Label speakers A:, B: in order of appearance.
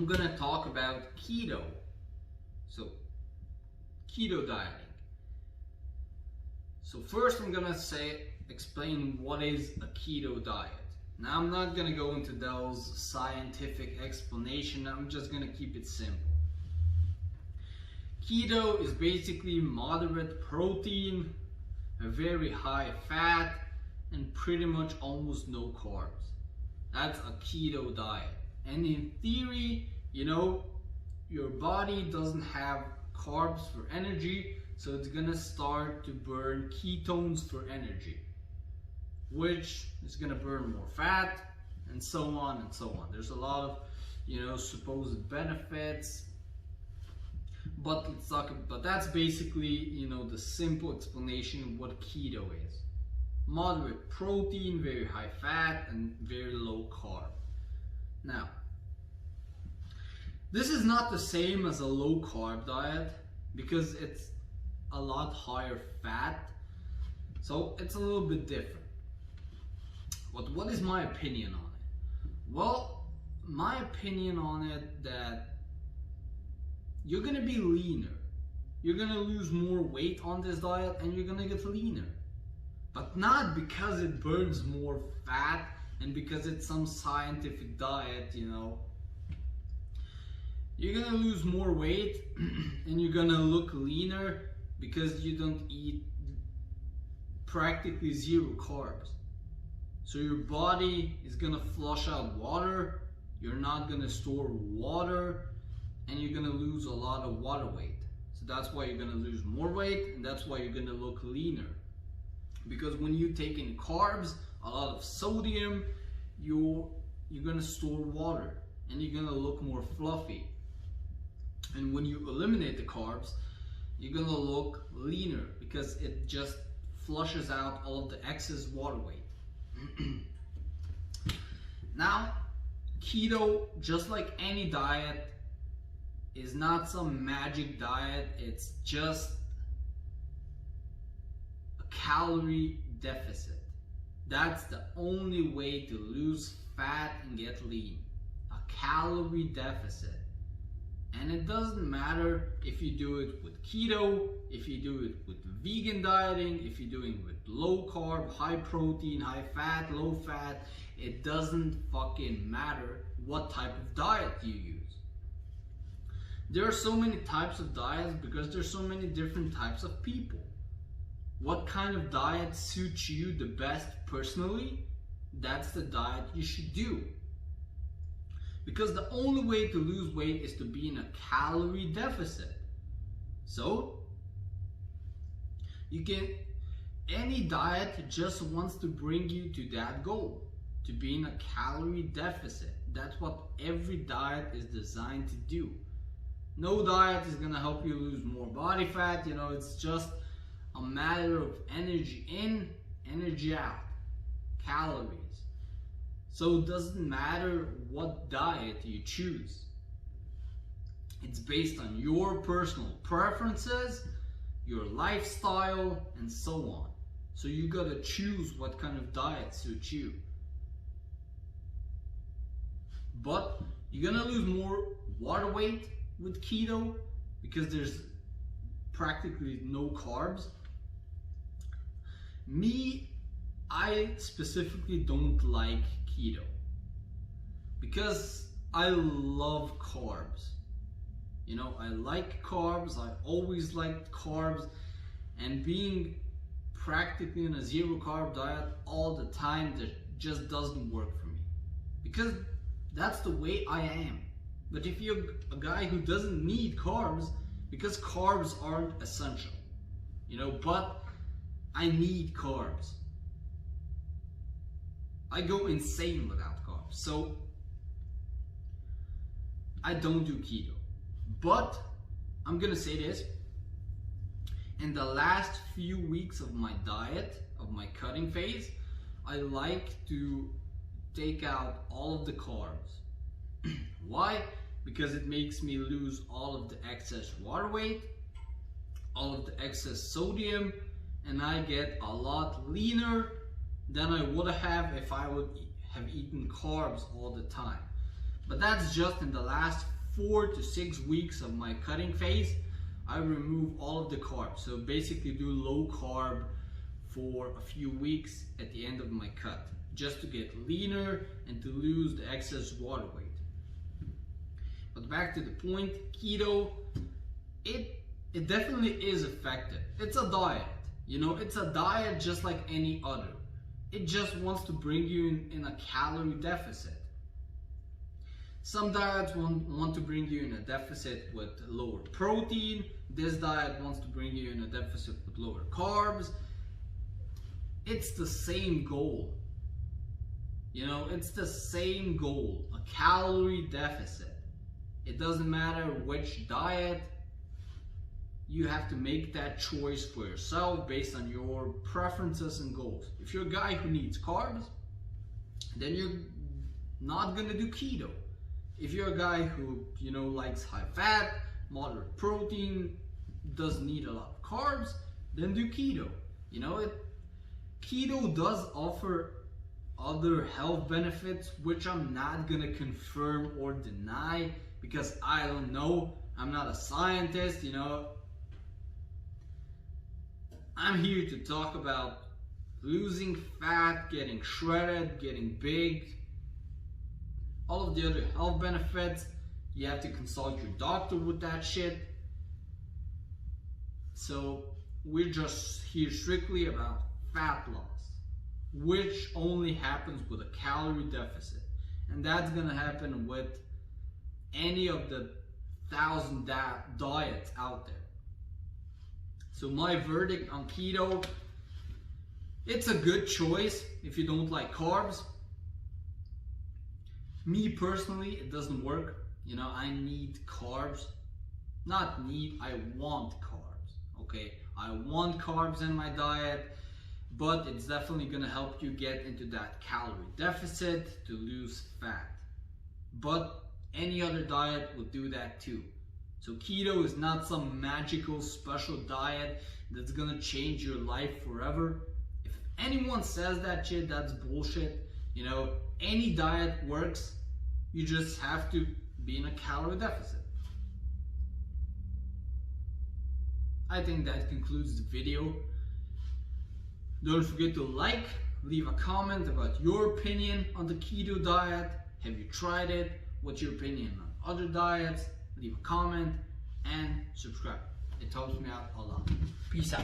A: I'm gonna talk about keto. So, keto dieting. So first I'm gonna explain what is a keto diet. Now I'm not gonna go into those scientific explanation, I'm just gonna keep it simple. Keto is basically moderate protein, a very high fat, and pretty much almost no carbs. That's a keto diet. And in theory, your body doesn't have carbs for energy, so it's gonna start to burn ketones for energy, which is gonna burn more fat, and so on and so on. There's a lot of, supposed benefits, but let's talk about, that's basically, the simple explanation of what keto is. Moderate protein, very high fat, and very low carb. Now, this is not the same as a low carb diet because it's a lot higher fat, so it's a little bit different. But what is my opinion on it? Well, my opinion on it that you're gonna be leaner. You're gonna lose more weight on this diet and you're gonna get leaner. But not because it burns more fat and because it's some scientific diet, You're gonna lose more weight and you're gonna look leaner because you don't eat practically zero carbs. So your body is gonna flush out water, you're not gonna store water, and you're gonna lose a lot of water weight. So that's why you're gonna lose more weight, and that's why you're gonna look leaner. Because when you take in carbs, a lot of sodium, you're gonna store water, and you're gonna look more fluffy. And when you eliminate the carbs, you're gonna look leaner because it just flushes out all of the excess water weight. Now, keto, just like any diet, is not some magic diet. It's just a calorie deficit. That's the only way to lose fat and get lean. A calorie deficit. And it doesn't matter if you do it with keto, if you do it with vegan dieting, if you're doing it with low carb, high protein, high fat, low fat. It doesn't fucking matter what type of diet you use. There are so many types of diets because there's so many different types of people. What kind of diet suits you the best personally? That's the diet you should do. Because the only way to lose weight is to be in a calorie deficit. So, any diet just wants to bring you to that goal, to be in a calorie deficit. That's what every diet is designed to do. No diet is gonna help you lose more body fat, it's just a matter of energy in, energy out, calories. So it doesn't matter what diet you choose. It's based on your personal preferences, your lifestyle, and so on. So you gotta choose what kind of diet suits you. But you're gonna lose more water weight with keto because there's practically no carbs. I specifically don't like keto because I love carbs. I like carbs, I always liked carbs, and being practically on a zero carb diet all the time, that just doesn't work for me because that's the way I am. But if you're a guy who doesn't need carbs, because carbs aren't essential, but I need carbs. I go insane without carbs, so I don't do keto. But I'm gonna say this, in the last few weeks of my diet, of my cutting phase, I like to take out all of the carbs. Why? Because it makes me lose all of the excess water weight, all of the excess sodium, and I get a lot leaner than I would have if I would have eaten carbs all the time. But that's just in the last 4 to 6 weeks of my cutting phase, I remove all of the carbs. So basically do low carb for a few weeks at the end of my cut, just to get leaner and to lose the excess water weight. But back to the point, keto, it definitely is effective. It's a diet, you know, it's a diet just like any other. It just wants to bring you in a calorie deficit. Some diets want to bring you in a deficit with lower protein. This diet wants to bring you in a deficit with lower carbs. It's the same goal. You know, it's the same goal, a calorie deficit. It doesn't matter which diet, you have to make that choice for yourself based on your preferences and goals. If you're a guy who needs carbs, then you're not gonna do keto. If you're a guy who, you know, likes high fat, moderate protein, doesn't need a lot of carbs, then do keto. You know, keto does offer other health benefits, which I'm not gonna confirm or deny because I don't know. I'm not a scientist, you know. I'm here to talk about losing fat, getting shredded, getting big. All of the other health benefits, you have to consult your doctor with that shit. So we're just here strictly about fat loss, which only happens with a calorie deficit. And that's gonna happen with any of the 1,000 diets out there. So my verdict on keto, it's a good choice if you don't like carbs. Me personally, it doesn't work. You know, I need carbs. Not need, I want carbs, okay? I want carbs in my diet, but it's definitely gonna help you get into that calorie deficit to lose fat. But any other diet will do that too. So keto is not some magical special diet that's gonna change your life forever. If anyone says that shit, that's bullshit. You know, any diet works. You just have to be in a calorie deficit. I think that concludes the video. Don't forget to like, leave a comment about your opinion on the keto diet. Have you tried it? What's your opinion on other diets? Leave a comment and subscribe. It helps me out a lot. Peace out.